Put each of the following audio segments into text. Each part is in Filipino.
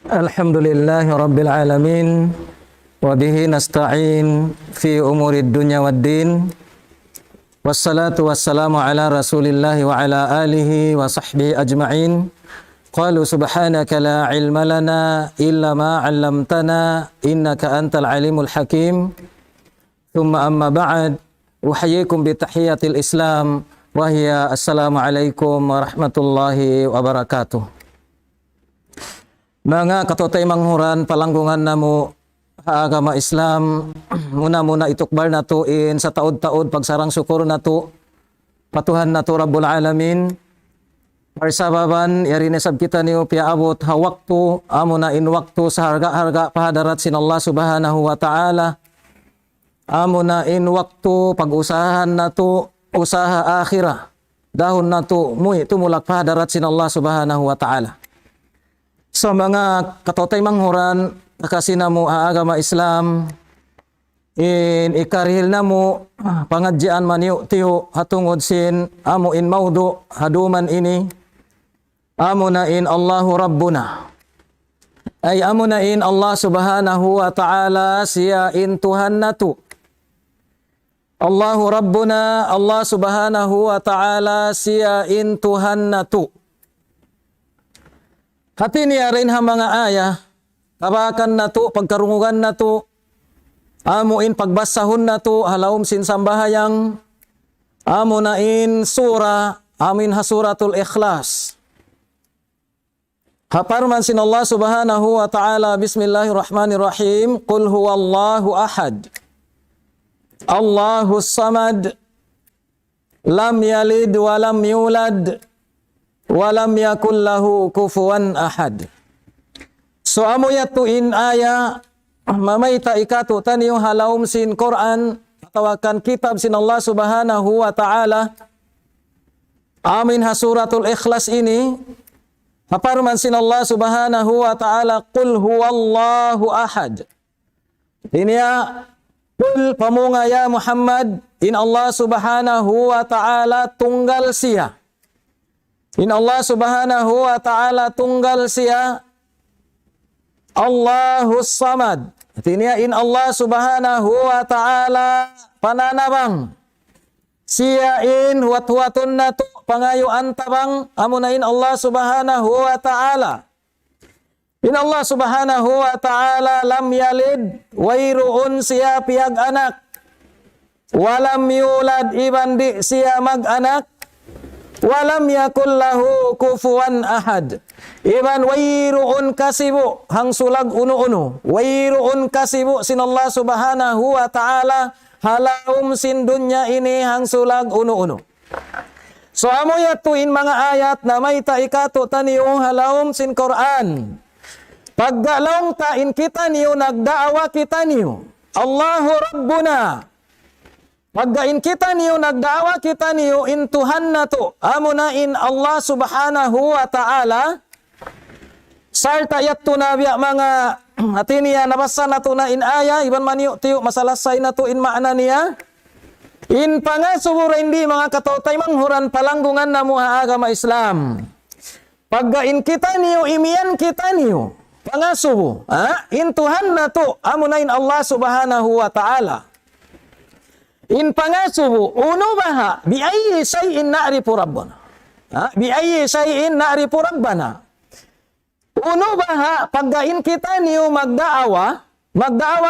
Alhamdulillahi Rabbil Alamin wa bihi nasta'in fi umurid dunya waddin wassalatu wassalamu ala rasulillahi wa ala alihi wa sahbihi ajma'in. Qalu subhanaka la ilma lana illa ma 'allamtana innaka antal alimul hakim. Thumma amma ba'd, uhayyikum bi tahiyatil Islam wa hiya assalamu alaikum warahmatullahi wabarakatuh. Mga katotay manghuran palanggungan namo agama Islam, muna itukbar natuin sa taod-taod pagsarang syukur nato patuhan nato Rabbul Alamin. Parsababan yari nesab kita niyo piaabot ha waktu amo na in waktu sa harga-harga pahadarat sin Allah Subhanahu wa Ta'ala. Amo na in waktu pag-usahan nato usaha akhirah. Dahon nato muy tumulak pahadarat sin Allah Subhanahu wa Ta'ala. Sa mga katotay manghuran nakasina mo agama Islam in ikarhil na mo pangadjian maniyo tiyo hatungod sin amo in maudo haduman ini amo na in Allahu Rabbuna ay amo na in Allah Subhanahu wa Ta'ala siya in Tuhan nato. Allahu Rabbuna, Allah Subhanahu wa Ta'ala siya in Tuhan nato. Hati niya rin ha mga aya, kabakan na to, pagkarungugan na to, amuin pagbasahon na to, halawom sinsambahayang, amo na in sura, amin ha suratul Ikhlas. Haparman sin Allah Subhanahu wa Ta'ala, bismillahirrahmanirrahim, Qul huwallahu ahad, Allahus samad, lam yalid wa lam yulad, walam yakul lahu kufuwan ahad. So amo yatuin aya mamayta ikatu taniyo halawom sin Quran tawakan kitab sin Allah Subhanahu wa Ta'ala. Amin ha suratul Ikhlas ini haparman sin Allah Subhanahu wa Ta'ala Qul huwallahu ahad. Ini ya Qul pamunga ya Muhammad in Allah Subhanahu wa Ta'ala tunggal siya. In Allah Subhanahu wa Ta'ala tunggal siya Allahus samad. Artinya in Allah Subhanahu wa Ta'ala pananabang siya in huwat-huwatun na to pangayo antabang amunain Allah Subhanahu wa Ta'ala. In Allah Subhanahu wa Ta'ala lam yalid wairuun siya piyag anak walam yulad ibandi siya mag-anak walam yakul lahu kufuwan ahad. Iban wairuun kasibu hang sulag uno-uno. Wairuun kasibu sin Allah Subhanahu wa Ta'ala halawom sin dunya ini hang sulag uno-uno. So amo yatuin mga ayat na may taikato taniyo halawom sin Quran. Paggalong tain kita niyo nagdaawa kita niyo Allahu Rabbuna. Paggain kita niyo, nagdawa kita niyo, in Tuhan na to, amo na in Allah Subhanahu wa Ta'ala, sarta yat to na biya mga hati niya, nabasa na to na in aya, iban man niyo, tiyo, masalasay na to in maana niya, in pangasubura hindi mga katotay manghuran palanggungan na muha agama Islam. Paggain kita niyo, imiyan kita niyo, pangasubo, in Tuhan na to, amo na in Allah Subhanahu wa Ta'ala. In pangasubo, uno baha, bi ayyi shay'in na'rifu rabbana. Bi ayyi shay'in na'rifu rabbana. Uno baha, paggain kita niyo magdaawa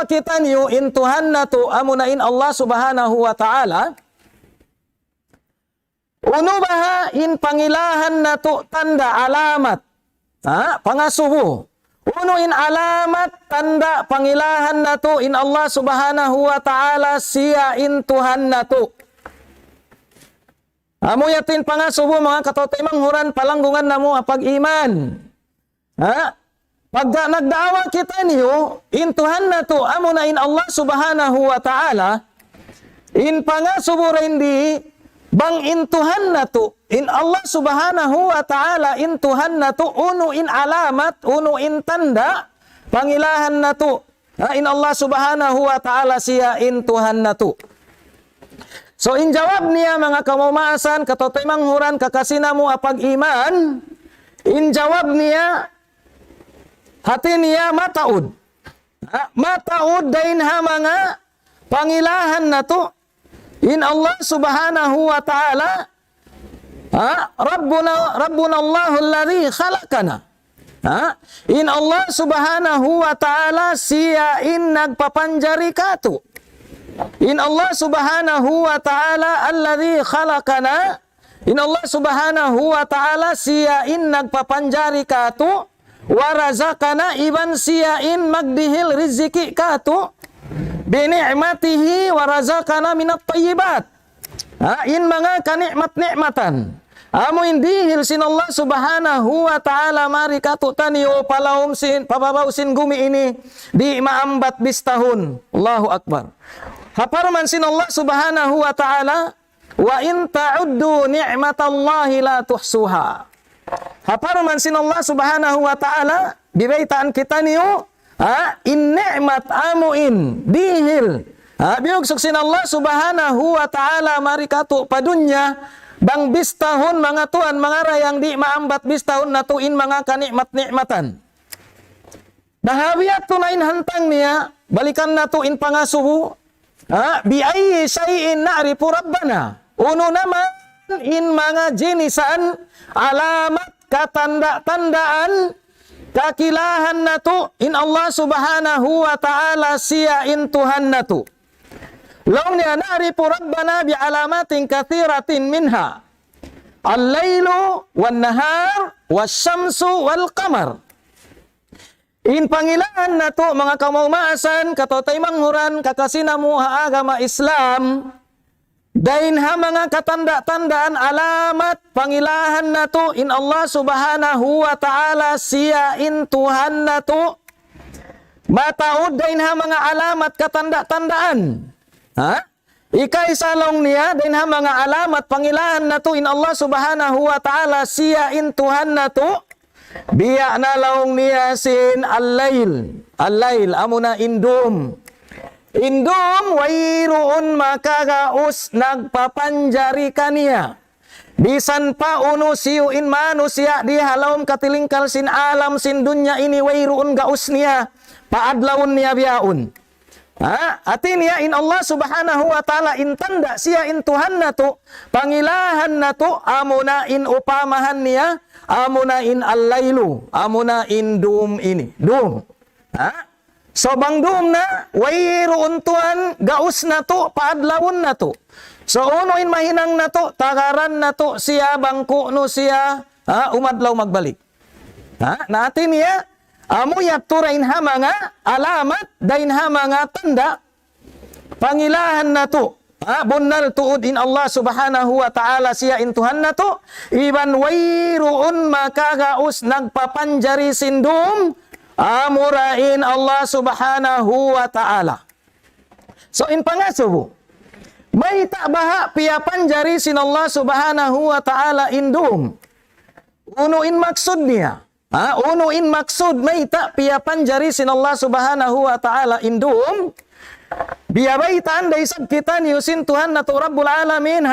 kita niyo in Tuhan na to, amunain Allah Subhanahu wa Ta'ala. Uno baha, in pangilahan na to, tanda, alamat. Pangasubo. Uno in alamat, tanda, pangilahan na to, in Allah Subhanahu wa Ta'ala, siya in Tuhan na to. Amo yatin pangasubo mga katotay manghuran palanggungan na mo pag-iman. Pagka nagdaawa kita niyo, in Tuhan na to, amo na in Allah Subhanahu wa Ta'ala, in pangasubo rin di, bang in Tuhan na to, in Allah Subhanahu wa Ta'ala, in Tuhan na to, uno in alamat, uno in tanda, pangilahan na to, in Allah Subhanahu wa Ta'ala siya in Tuhan na to. So in jawab niya mga kamumaasan, katotay manghuran kakasina mo apag iman, in jawab niya, hati niya mataud. Mataud dain ha mga pangilahan na to. In Allah subhanahu wa ta'ala, Rabbuna Allahu alladhi khalaqana. In Allah subhanahu wa ta'ala siya in nagpapanjari kato. In Allah subhanahu wa ta'ala alladhi khalaqana. In Allah subhanahu wa ta'ala siya in nagpapanjari kato. Warazakana iban siya in magdihil riziki kato. Bini'matihi warazakana minat tayyibat. In mga kanikmat-nikmatan. Amo indihil sin Allah subhanahu wa ta'ala mari kato taniyo palawom sin pababaw sin gumi ini di maambat bistahun. Allahu Akbar. Haparman sin Allah subhanahu wa ta'ala wa in ta'uddu ni'matallahi la tuhsuha. Haparman sin Allah subhanahu wa ta'ala bibaitaan kita niyo in ni'mat amuin dihil. Biugsok sin Allah subhanahu wa ta'ala marikato padunya bang bistahun mga tuan mga rayang di maambat bistahun na tuin mga kanikmat-nikmatan. Nahawiat tunain hantang niya balikan na tuin pangasubu bi ayyi syai'in na'rifu rabbana. Uno naman in mga jinisan alamat katanda-tandaan kakilahan na to in Allah subhanahu wa ta'ala siya in Tuhan na to. Long niya na'rifu rabbana bi alamatin kathiratin minha. Al-laylu wan-nahar was-syamsu wal-qamar. In pangilahan na to mga kamaumasan katotay manghuran kakasinamu ha agama Islam. Dain ha mga katanda-tandaan alamat pangilahan na to in Allah subhanahu wa ta'ala siya in Tuhan na to. Mataod dain ha mga alamat katanda-tandaan. Ikay salong niya dain ha mga alamat pangilahan na to in Allah subhanahu wa ta'ala siya in Tuhan na to. Biya na laong niya sin al-layl. Al-layl amuna indum. Indum wairuun makagaus nagpapanjari kaniya. Bisan pa uno siyo in manusia di halawm katilingkal sin alam sin dunya ini wairuun gaus niya. Paadlawun niya biyaun. Ati niya in Allah subhanahu wa ta'ala intanda siya in Tuhan na to. Pangilahan na to amuna in upamahan niya. Amuna in al-laylu. Amuna in dum ini. Dum. So bangdum na, wairoon tuan, gaus na to, paadlawon na to. So uno in mahinang na to, tagaran na to, siya bangko no siya, umadlaw magbalik. Natin niya, amuyat turain ha mga alamat, dain ha mga tanda, pangilahan na to. Bunnal tuud in Allah subhanahu wa ta'ala siya in Tuhan na to. Iban wairoon makagaus nagpapanjari sindum, amurain Allah subhanahu wa ta'ala. So in pangasubo, may tabaha piyapan jari sin Allah subhanahu wa ta'ala indum. Uno in maksud niya. Uno in maksud may ta piyapan jari sin Allah subhanahu wa ta'ala indum. Biyabaitan daisab kita niusin Tuhan na to Rabbul Alamin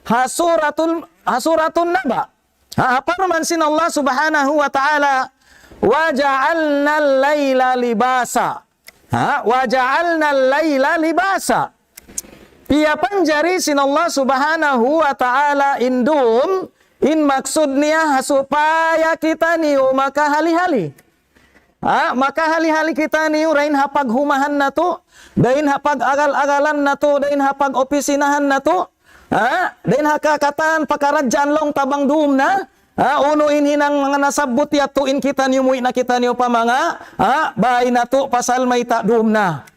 hasuratun naba. Aparman sin Allah subhanahu wa ta'ala wa ja'alna al-laila libasa. Wa ja'alna al-laila libasa. Piyapan jari sin Allah subhanahu wa ta'ala indum in maksud niya supaya kita niyo makahali-hali. Maka hali-hali kita niyo rain hapag humahan na to, dain hapag agal-agalan na to, dain hapag opisinahan na to, dain hakakatan pakaradyan long tabang duum na. Unuin hinang mga nasabot yatuin kita niyo muwi na kita niyo pa mga bahay na to pasal may taduum na.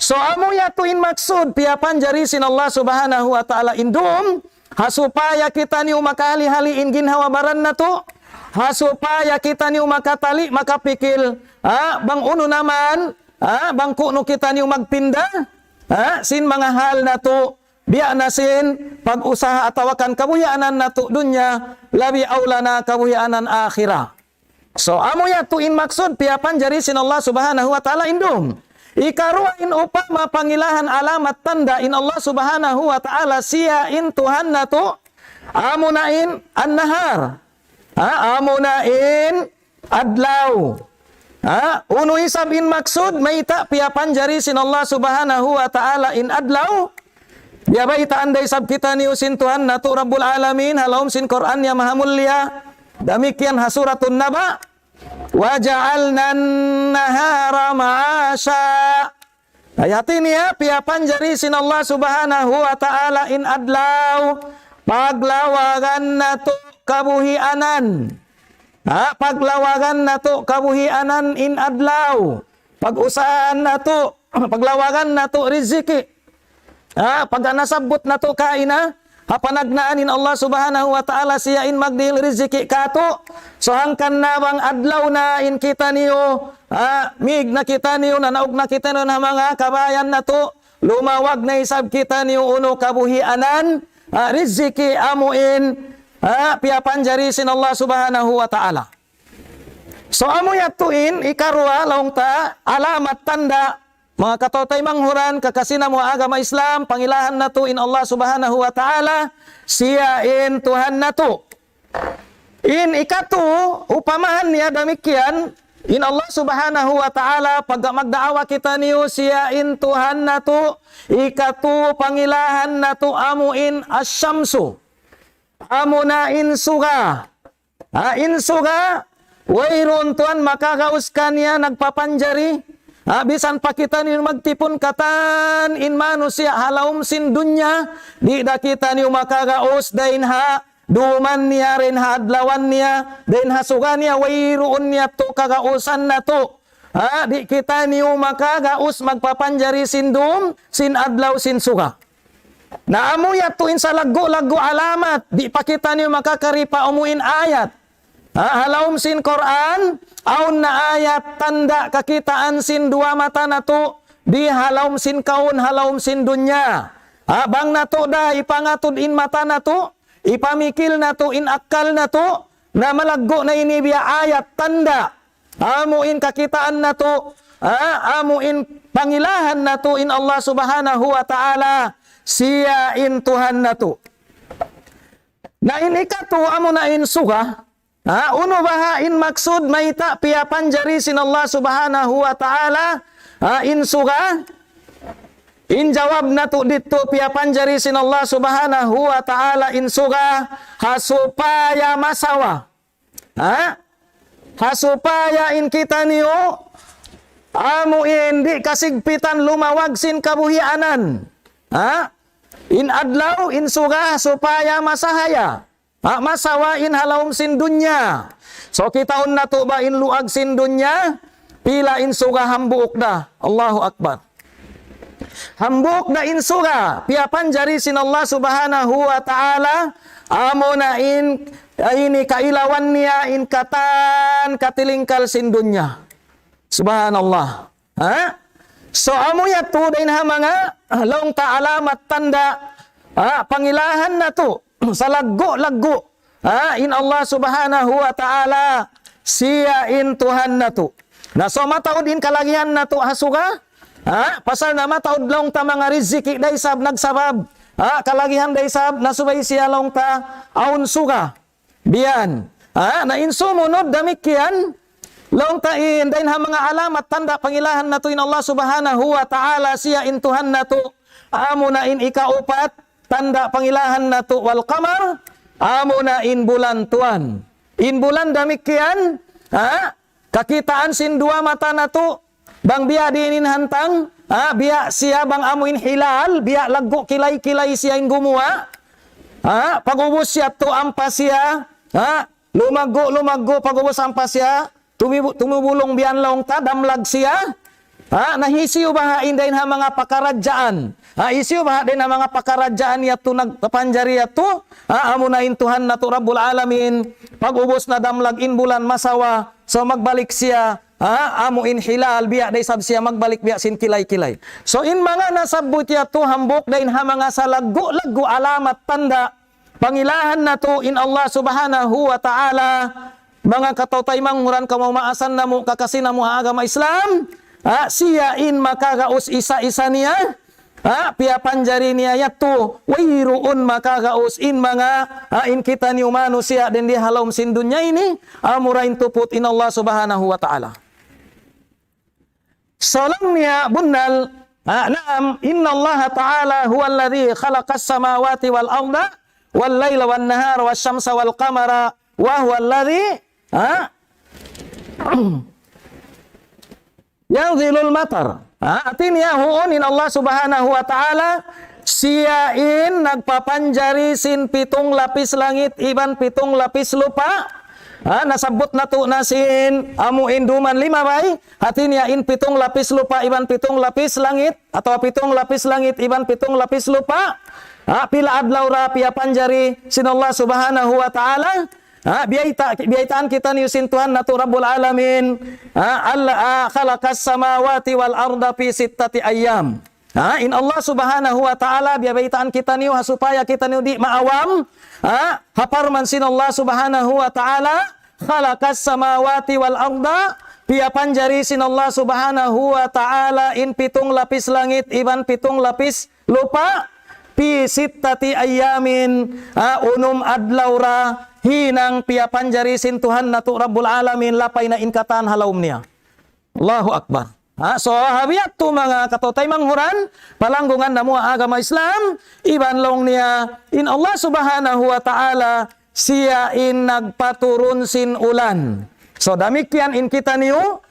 So amo yatuin maksud piyapan jari sin Allah subhanahu wa ta'ala indum hasupaya kita niyo makahali-haliin ginhawabaran na to, hasupaya kita niyo makatali makapikil bang uno naman bang kuno kita niyo magpinda sin mga hal na to. Biya na sin pag-usaha atawakan kabuhianan na to dunya labi aulana kabuhianan akhirah. So amo ya tuin maksud piyapan jari sin Allah subhanahu wa ta'ala indum. Ikaruin upama pangilahan alamat tanda in Allah subhanahu wa ta'ala siya in Tuhan na to. Amunain an-nahar. Amunain adlaw. Uno isab in maksud maita piapan jari sin Allah subhanahu wa ta'ala in adlaw. Biya ba ita anday sab kita ni usin Tuhan na tu Rabbul Alamin halawm sin Quran ya maha mulia. Demikian hasuratun naba. Wa ja'alnan nahara ma'asya. Ayat ini ya piapan jari sin Allah subhanahu wa ta'ala in adlaw. Paglawagan na tu kabuhi anan. Paglawagan na to kabuhianan in adlaw. Pag-usahan na to, paglawagan na to riziki. Pag nasabot na to kaina, panagnaan in Allah subhanahu wa ta'ala siya in magdil riziki kato. So hangkan na bang adlaw na in kita niyo, mig na kita niyo, nanaog na kita niyo na mga kabayan na to. Lumawag na isab kita niyo uno kabuhianan, riziki amuin. Piapan jari sin Allah subhanahu wa ta'ala. So amo yatuin ikarwa laong ta alamat tanda mga katotay manghuran kakasina mo agama Islam pangilahan na to in Allah subhanahu wa ta'ala siya in Tuhan na to. In ikatu upamahan niya demikian in Allah subhanahu wa ta'ala pag magdaawa kita niyo siya in Tuhan na to ikatu pangilahan na to amo in asyamsu. Amo na insuga. Insuga, wayron tuan makagauskan niya nagpapanjari. Bisan pa kita niyo magtipon katan in manusia halawm sin dunya. Di da kita niyo makagaus dahin ha. Duman niya rin ha adlawan niya. Dahin ha suga niya wayron niya to kagausan na to. Di kita niyo makagaus magpapanjari sin dum, sin adlaw, sin suga. Naamu yatuin sa lagu-lagu alamat. Di pa kita niyo makakaripa umuin ayat. Halawm sin Quran. Aun na ayat tanda kakitaan sin dua mata na to. Di halawm sin kaun, halawm sin dunya. Bang na to da ipangatud in mata na to. Ipamikil na to in akal na to. Na malaggo na inibya ayat tanda. Amuin kakitaan na to. Amuin pangilahan na to in Allah subhanahu wa ta'ala. Siya in Tuhan na to. Na in ikatu amo na in suga. Uno baha in maksud maita piapan jari sin Allah subhanahu wa ta'ala. In suga. In jawab na to dito piapan jari sin Allah subhanahu wa ta'ala in suga. Hasupaya masawa. Hasupaya in kita niyo. Amo di kasigpitan lumawag sin kabuhianan. In adlaw, in suga, supaya masahaya. Masawa in halawm sin dunya. So kita na to ba in luag sin dunya, pila in suga hambuok da. Allahu Akbar. Hambuok da in suga, piapan jari sin Allah subhanahu wa ta'ala, amo na in ini kailawan niya in katan katilingkal sin dunya. Subhanallah. So amo yatu din ha mga long ta alamat tanda pangilahan na to sa laggo in Allah subhanahu wa ta'ala siya in Tuhan na to. Na so mataod in kalagihan na to hasuga pasal na mataod long ta mga riziki daysab nagsabab kalagihan daysab nasubay siya long ta aun suga biyan na insumunod damikian long tain dahin ha mga alamat tanda pangilahan na to in Allah subhanahu wa ta'ala siya in Tuhan na to. Amo na in ikaupat tanda pangilahan na to wal qamar. Amo na in bulan tuan. In bulan damikian kakitaan sin dua mata na to. Bang biya diinin hantang biya siya bang amo in hilal biya laggo kilay-kilay siya in gumuha. Pagubos siya to ampas siya. Lumago pagubos ampas siya. Tumubulong biyan long ta, damlag siya. Nahisiyo ba hain din ha mga pakaradyaan? Isiyo ba din ha mga pakaradyaan yato nagpapanjari yato? Amo na in Tuhan na to Rabbul Alamin. Pag-ubos na damlag in bulan masawa. So magbalik siya. Amo in hilal, biya day sab siya magbalik biya sin kilay-kilay. So in mga nasabot yato hambok din ha mga sa lagu-lagu alamat tanda. Pangilahan na to in Allah subhanahu wa ta'ala. Mga katautay manghuran kamamaasan na mo kakasina mo agama Islam. Siya in makagaus isa-isa niya. Piapan jari niya yato. Wayroon makagaus in mga in kita ni manusia din di halawm sin dunya ini. Amurain tuput in Allah subhanahu wa ta'ala. Salam niya bunnal, naam, inna Allah ta'ala huwa alladhi khalaqas samawati wal arda wal layla wan nahara wasyamsa wal qamara wa huwa alladhi yanzilul matar. Artinya huunin Allah subhanahu wa ta'ala siyain nagpapanjari sin pitong lapis langit iban pitong lapis lupa. Nasabot na to nasin amu induman 5 bay. Artinya in pitong lapis lupa iban pitong lapis langit atau pitong lapis langit iban pitong lapis lupa. Pila adlaw ra pia panjari sin Allah subhanahu wa ta'ala. Biyaitaan kita ni sin Tuhan natu Rabbul Alamin. Allah khalaqas samawati wal arda fi sittati ayyam. In Allah subhanahu wa ta'ala biyaitaan kita ni supaya kita ni di maawam. Haparman sin Allah subhanahu wa ta'ala khalaqas samawati wal arda pia panjari sin Allah subhanahu wa ta'ala in pitong lapis langit iban pitong lapis lupa pi sittati ayyamin adlaw ra hinang pia panjari sin Tuhan natu Rabbul Alamin lapay na inkatan halawm niya. Allahu Akbar. So habiyat tu mga katotay manghuran palanggungan na mo agama Islam iban long niya in Allah subhanahu wa ta'ala siya in nagpaturun sin ulan. So damikian in kita niyo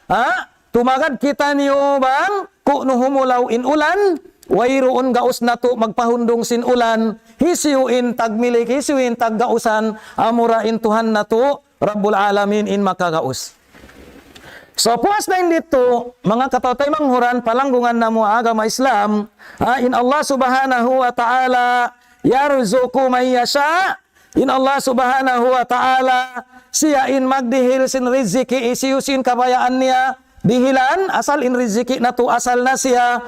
tumagad kita niyo bang kunuhumulaw in ulan wayroon gaus na to magpahundong sin ulan hisiuin tagmilik hisiuin taggausan amura in Tuhan na to Rabbul Alamin in makagaus. So puas na dito mga katotay manghuran palanggungan na mo agama Islam in Allah subhanahu wa ta'ala yarzuqu may yasha. In Allah subhanahu wa ta'ala siya in magdihil sin riziki isiusin kabayaan niya dihilan asal in riziki na to asal na siya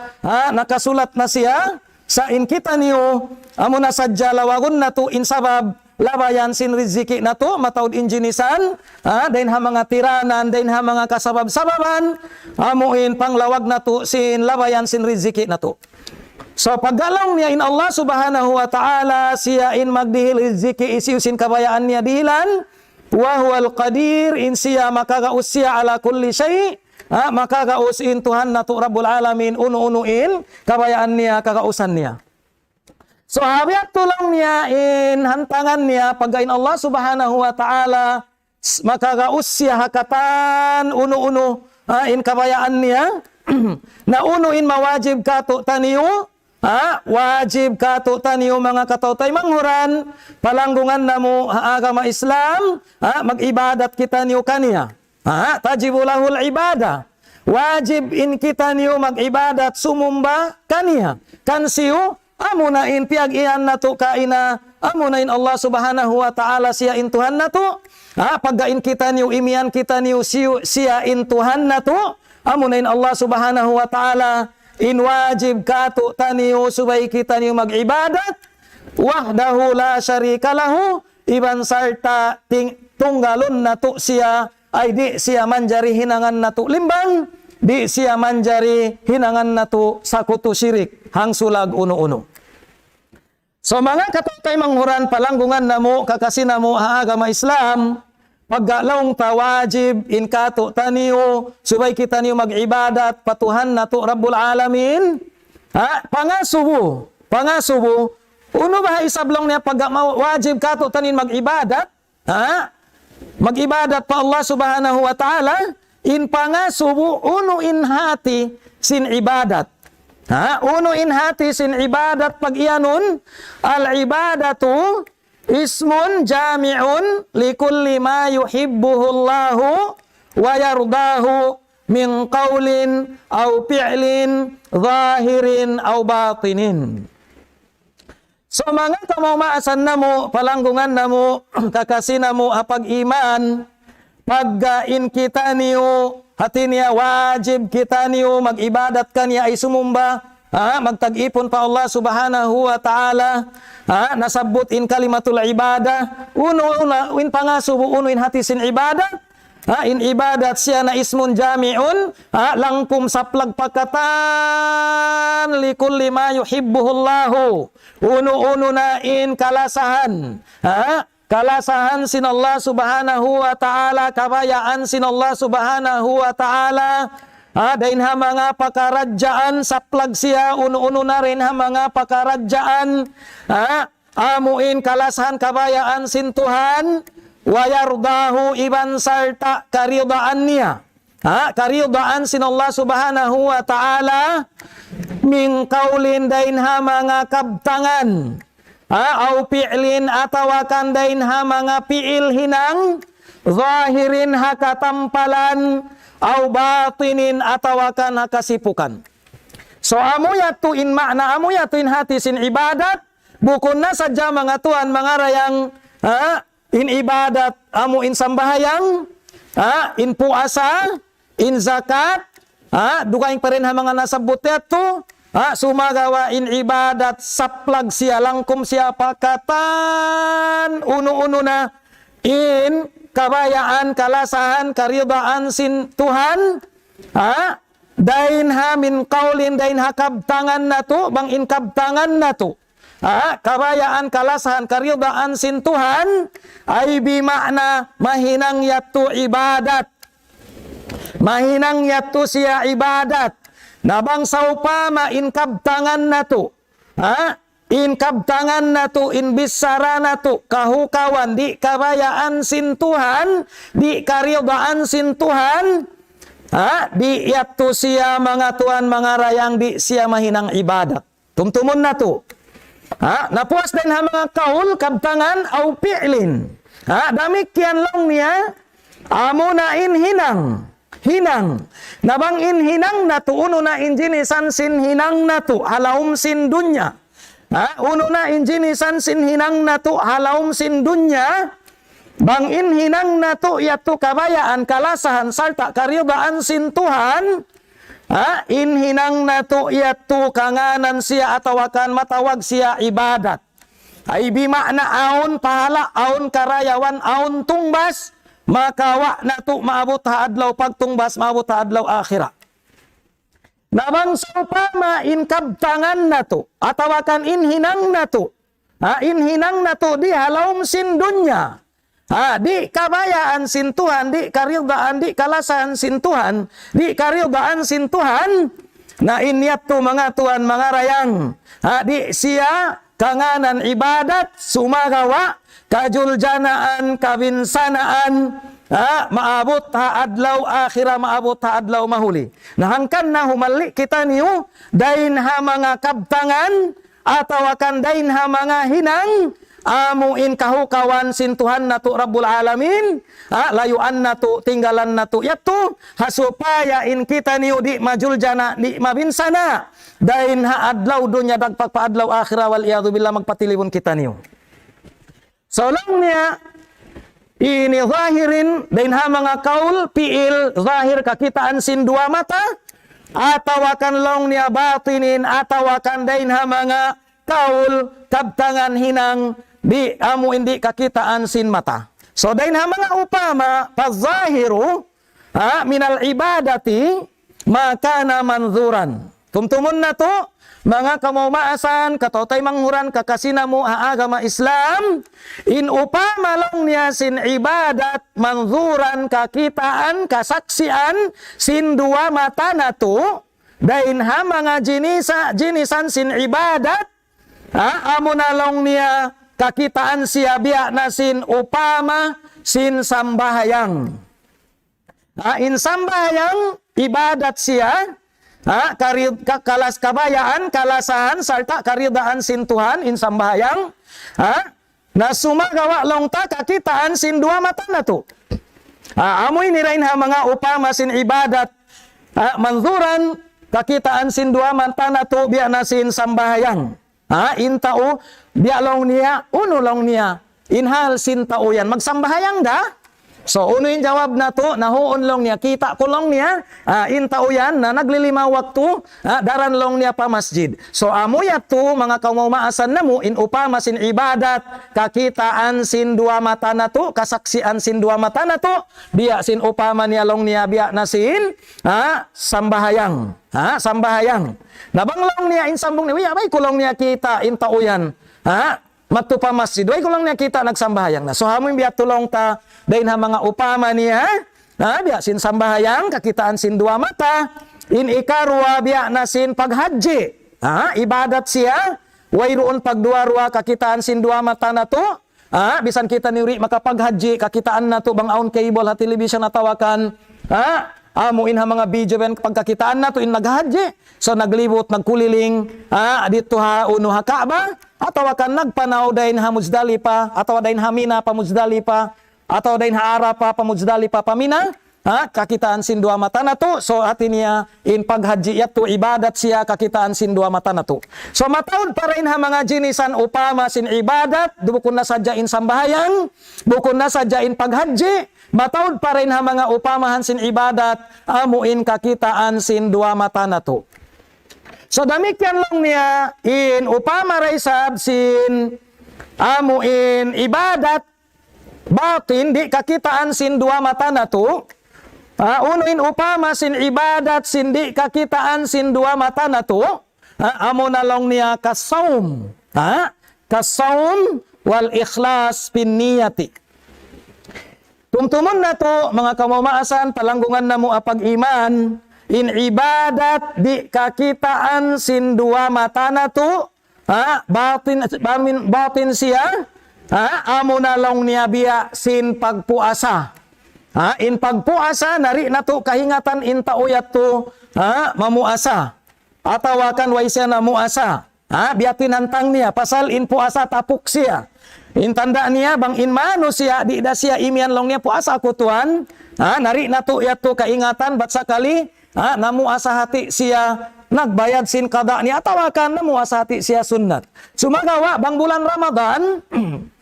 nakasulat na siya sa in kita niyo amo na sadya lawagon na to in sabab labayan sin riziki na to matawd in jinisan dahin ha mga tiranan dahin ha mga kasabab-sababan amuin panglawag na to sin labayan sin riziki na to. So paggalang niya in Allah subhanahu wa ta'ala siya in magdihil riziki isiusin kabayaan niya dihilan wa huwal qadir in siya makagaus siya ala kulli syai makagaus in Tuhan natu Rabbul Alamin unu-unuin kabayaan niya kagausan niya. So habiyat tulang niya in hantangan niya paggain Allah subhanahu wa ta'ala makagaus siya hakatan unu-uno in kabayaan niya na unuin mawajib kato taniyo wajib kato taniyo mga katotay manghuran palanggungan na mo agama Islam mag-ibadat kita niyo kaniya tajibulahul ibada wajib in kita niyo mag-ibadat sumumba kaniya kansiyo amunain piag iyan na to kaina amunain Allah subhanahu wa ta'ala siya in Tuhan na to paggain kita niyo imian kita niyo siya in Tuhan na to amunain Allah subhanahu wa ta'ala in wajib kato taniyo subay kita niyo mag-ibadat wahdahu la syarika lahu iban sarta tunggalon na to siya ay di siya manjari hinangan na to limbang di siya manjari hinangan na to sakutu syirik hang sulag uno-uno. So mga katotay manghuran palanggungan na mo kakasin na mo agama Islam paggalong tawajib in kato taniyo subay kita niyo mag-ibadat patuhan na to Rabbul Alamin pangasubo uno ba isablong niya pag wajib kato tanin mag-ibadat mag-ibadat pa Allah subhanahu wa ta'ala in pangasubo uno in hati sin ibadat uno in hati sin ibadat pag iyanon al ibadatu ismun jami'un likulli ma yuhibbuhu Allahu wa yardahu min qawlin aw fi'lin zahirin aw batinin. So mga kamamaasan na mo palanggungan na mo kakasin na mo apag iman paggain kita niyo hati niya wajib kita niyo mag-ibadat kaniya ay sumumba magtag-ipon pa Allah subhanahu wa ta'ala nasabot in kalimatul ibadah uno in pangasubo uno in hati sin ibadat in ibadat siya na ismun jami'un langkum saplag pakatan likulli ma yuhibbuhullahu uno na in kalasahan kalasahan sin Allah subhanahu wa ta'ala kabayaan sin Allah subhanahu wa ta'ala dain ha mga pakarajaan saplag siya uno-uno na rin ha mga pakarajaan amuin kalasahan kabayaan sintuhan wayardahu iban sarta karidaan niya karidaan sin Allah subhanahu wa ta'ala min kaulin dain ha mga kabtangan au pi'lin atawakan dain ha mga pi'il hinang zahirin ha katampalan au batinin atawakan ha kasipukan. So amo yatuin makna amo yatuin hati sin ibadat bukun na sadya mga tuan mga rayang in ibadat amo in sambahayang in puasa in zakat dukaing pa rin ha mga nasabot yato sumagawa in ibadat saplag siya langkum siya pakatan uno-uno na in kabayaan, kalasahan, karidaan sin Tuhan, dain ha min kaulin, dain ha kabtangan na to, bang in kabtangan na to, kabayaan, kalasahan, karidaan sin Tuhan, ay bimakna mahinang yatu ibadat, mahinang yatu siya ibadat, nabang saupama in kabtangan na to, in kabtangan na to, in bisara na to, kahukawan, di kabayaan sin Tuhan, di karidaan sin Tuhan, di yatu siya mga tuan, mga rayang, di siya mahinang ibadat. Tumtumun na to. Napuas din ha mga kaul, kabtangan, au pi'lin. Damikian lang niya, amo na in hinang. Nabang in hinang na to, uno na in jinisan sin hinang na to, halawum sin dunya. Uno na injinisan sin hinang na to halawum sin dunya bang in hinang na to yatu kabayaan kalasahan sarta karidaan sin Tuhan in hinang na to yatu kanganan siya atawakan matawag siya ibadat ay bimakna aon pahala aon karayawan aon tungbas makawa na to maabot ha adlaw pagtungbas maabot ha adlaw akhira. Nabang saupama in kabtangan na to, atawakan in hinang na to, in hinang na to, di halawum sin dunya, di kabayaan sin Tuhan, di karidaan, di kalasahan sin Tuhan, di karidaan sin Tuhan, na inyat to mga tuan, mga rayang, di siya kanganan ibadat, sumagawa, kajuljanaan, kabinsanaan, maabot ha adlaw akhira maabot ha adlaw mahuli. Nahangkan na humali kita niyo dain ha mga kabtangan atawakan dain ha mga hinang amuin kahukawan sin Tuhan na to Rabbul Alamin layuan na to tinggalan na to yato hasupaya in kita niyo di majul jana di mabinsana dain ha adlaw dunya dagpag pa adlaw akhira wal iyadu billah magpatilibon kita niyo. So lang niya ini zahirin dain ha mga kaul piil zahir kakitaan sin dua mata atawakan long niya batinin atawakan dain ha mga kaul kabtangan hinang di amu indi kakitaan sin mata. So dain ha mga upama pazahiru minal ibadati maka na manzuran. Tumtumun na to mga kamumaasan, katotay manghuran, kakasina mo agama Islam, in upama lang niya sin ibadat, manzuran, kakitaan, kasaksian, sin dua mata na to, dain ha mga jinisan sin ibadat, amo na lang niya, kakitaan siya biya na sin upama, sin sambahayang. In sambahayang, ibadat siya, kalas kabayaan, kalasahan, sarta karidaan sin Tuhan, in sambahayang, na sumagawa long ta, kakitaan sin dua mata na to. Amoy nirain ha mga upama sin ibadat, manzuran, kakitaan sin dua mata na to, biya na sin sambahayang. In tao, biya long niya, uno long niya, inhal sin tao yan, magsambahayang da. So, uno yung jawab na to, nahuon long niya, kita ko long niya, intao yan, na naglilima waktu, daran long niya pa masjid. So, amo yato, mga kamumaasan na mo, in upama sin ibadat, kakitaan sin dua mata na to, kasaksian sin dua mata na to, biya sin upama niya long niya, biya na sin, sambahayang. Sambahayang. Nabang long niya, in sambong niya, abay kulong niya kita, intao yan, matupa masjid. Way ko lang niya kita nagsambahayang na. So hamoy biya tulong ta dain ha mga upama niya biya sin sambahayang kakitaan sin dua mata. In ikarwa biya na sin paghaji. Ibadat siya. Wayroon pagduwa-ruwa kakitaan sin dua mata na to. Bisan kita niuri makapaghaji kakitaan na to bang aon cable ha television natawakan. Amuin ha mga video ben pagkakitaan na to in naghaji. So naglibot nagkuliling dito ha uno ha Kaaba. Atawa kan nagpanaw dahin ha Muzdalipa. Atawa dahin ha Mina pa Muzdalipa. Atawa dahin ha Arafah pa Muzdalipa pa Mina. Kakitaan sin dua mata na to. So atin niya in paghaji yato ibadat siya kakitaan sin dua mata na to. So mataon pa rin ha mga jinisan upama sin ibadat. Bukod na sadya in sambahayang. Bukod na sadya in paghaji. Mataon pa rin ha mga upamahan sin ibadat. Amuin kakitaan sin dua mata na to. So damikian lang niya in upama raisab sin amuin ibadat. Batin di kakitaan sin dua mata na to. Unuin upama sin ibadat sin di kakitaan sin dua mata na to. Amo na lang niya kasawm. Kasawm wal ikhlas pin niyati. Tumtumon na to mga kamamaasan palanggungan na mo apag iman. In ibadat di kakitaan sin dua mata na to. Batin siya. Amo na lang niya biya sin pagpuasa. In pagpuasa, nari na to kahingatan in tauyat to, mamuasa. Atawakan way siya na muasa. Biyatin hantang niya, pasal in puasa tapuk siya. In tanda niya, bang in mano siya, di da siya imian lang niya puasa ko tuan. Nari na to yat to kaingatan, bat sakali, namuasa hati siya, nagbayad sin kada niya. Atawakan, namuasa hati siya sunnat. Sumagawa, bang bulan Ramadan,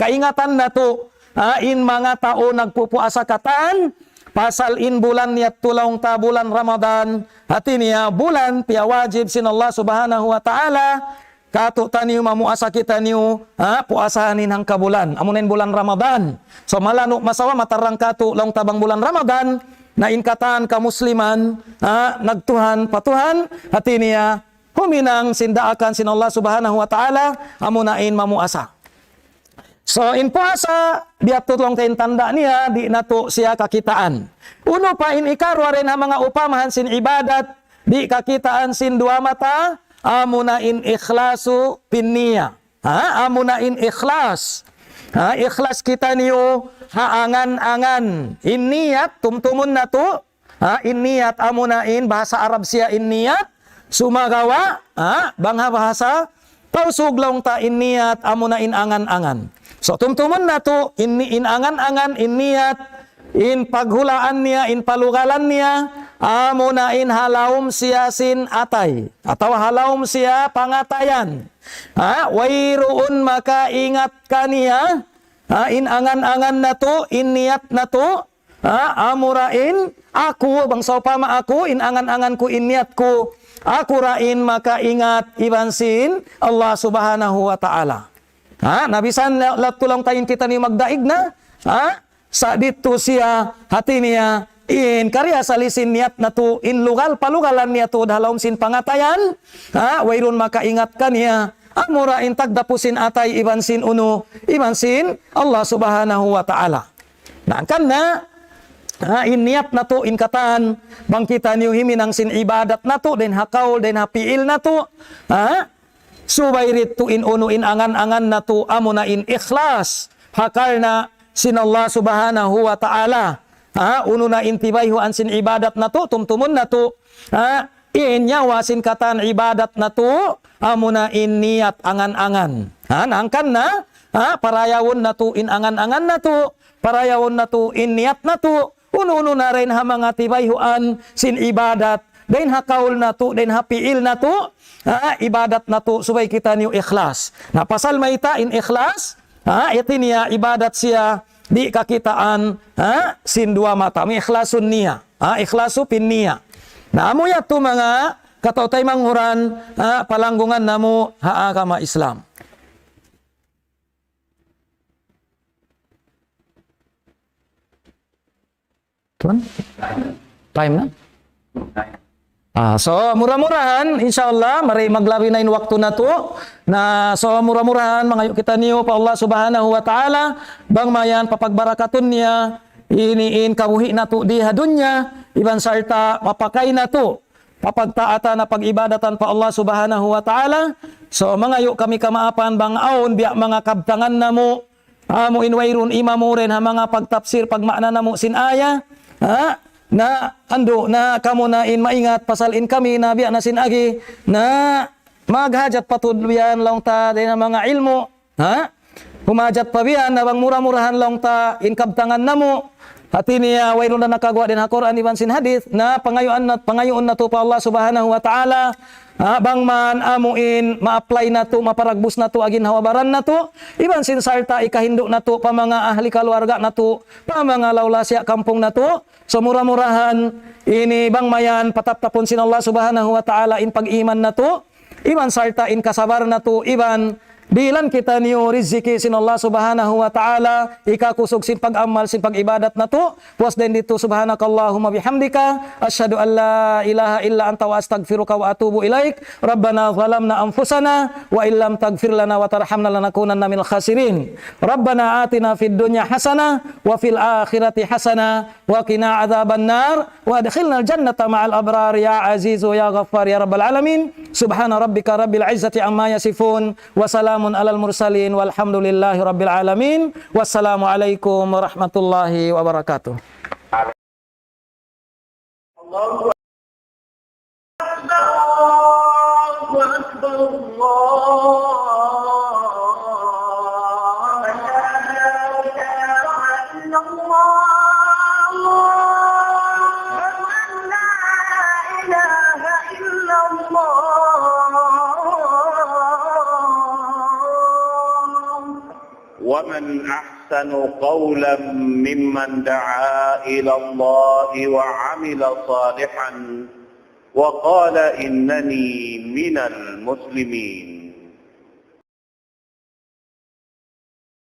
kaingatan na to, in mga tao nagpupuasa katan, pasal in bulan niya tulong ta bulan Ramadan, hati niya bulan piya wajib sin Allah subhanahu wa ta'ala, kato taniyo mamuasa kita niyo, puasahanin hang kabulan, amunin bulan Ramadan. So malano masawa matarang kato long tabang bulan Ramadan, na inkatan ka musliman, nagtuhan patuhan, hati niya huminang sindaakan sin Allah subhanahu wa ta'ala, amunain mamuasa. So in puasa, biya tutulong kain tanda niya, di na to siya kakitaan. Uno pa in ikarwa rin ang mga upamahan sin ibadat, di kakitaan sin dua mata, amuna in ikhlasu pinniya. Amuna in ikhlas. Ikhlas kita niyo, haangan-angan. In niyat, tumtumun na to. In niyat, amuna in, bahasa Arab siya in niyat. Sumagawa, bangha bahasa, pausuglong ta in niyat, amuna in angan-angan. So tumtuman na to, in angan-angan, in niyat, in paghulaan niya, in palugalan niya, amo na in halawom siya sin atay. Ataw halawom siya pangatayan. Wayroon makaingat ka niya, in angan-angan na to, in niyat na to, amurain, ako, bang saupama ako, in angan-angan ko, in niyat ko, ako rain makaingat ibansin Allah subhanahu wa ta'ala. Nabisan tulang tayin kita ni magdaig na. Sa dito siya hati niya in karya salisin niat na to in lugal palugalan niya to dalawang sin pangatayan. Wayron makaingat ka niya. Amura in tagdapusin atay ibansin uno ibansin Allah subhanahu wa ta'ala. Naangkan na in niat na to in katan bang kita niyo himinang sin ibadat na to den hakaul den hapiil na to. Subayrit to in uno in angan-angan na to amo na in ikhlas hakal na sin Allah subhanahu wa ta'ala. Uno na in tibayhuan sin ibadat na to tumtumun na to. Inyawa sin katan ibadat na to amo na in niyat angan-angan. Naangkan na parayawon na to in angan-angan na to parayawon na to in niyat na to uno-uno na rin ha mga tibayhuan sin ibadat dain hakaul na to dain hapiil na to. Ibadat na to subay kita niyo ikhlas. Napasal maita in ikhlas, iti niya ibadat siya di kakitaan sin dua mata. May ikhlasun niya. Ikhlasu pin niya. Naamuya to mga katautay manghuran palanggungan namo haagama Islam. Tuan? Time na? So murah-murahan insyaallah mari maglawi na in waktu na to na so murah-murahan mangayo kita niyo pa Allah subhanahu wa ta'ala bang mayan papagbarakaton niya iniin kabuhi na to diha dunya, iban sarta mapakay na to papagtaata na pag-ibadatan pa Allah subhanahu wa ta'ala. So mangayo kami kamaapan bang aon biya mga kabtangan na mo, mo inwayron ima mo rin ha mga pagtapsir pagmaana na mo sinaya, ha? Na ando na kamo na in maingat pasalin kami na biya na sinagi na maghajat patudbiyan lang ta din mga ilmo, ha? Humajat pa biyan na bang mura-murahan lang ta in kabtangan na mo. Hati niya wayron na nakagawa din ha Quran iban sin hadith na pangayoon na to pa Allah subhanahu wa ta'ala, bang man amuin ma-apply na to, maparagbus na to agin hawabaran na to, iban sin sarta ikahindo na to pa mga ahli kaluarga na to, pa mga lawlasya kampong na to. So mura-murahan ini bang mayan pataptapon sin Allah subhanahu wa ta'ala in pag-iman na to, iban sarta in kasabar na to, iban bilan kita niyo riziki sin Allah subhanahu wa ta'ala, ikakusog sin pag-amal sin pag-ibadat na to. Puas din dito subhanakallahumma bihamdika asyhadu an la ilaha illa anta wa astaghfiruka wa atubu ilaik. Rabbana zalamna anfusana wa illam taghfir lana wa tarhamna lanakunanna minal khasirin. Rabbana atina fid dunya hasanah wa fil akhirati hasanah wa qina adzaban nar wa adkhilna al jannata ma'al abrar ya azizu ya ghaffar ya rabbal alamin. Subhana rabbika rabbil izzati amma yasifun wa salamun alal mursalin walhamdulillahi rabbil alamin. Wassalamualaikum warahmatullahi wabarakatuh. Allahu Akbar, Allahu Akbar, ومن أحسن قولا ممن دعا إلى الله وعمل صالحا وقال إنني من المسلمين.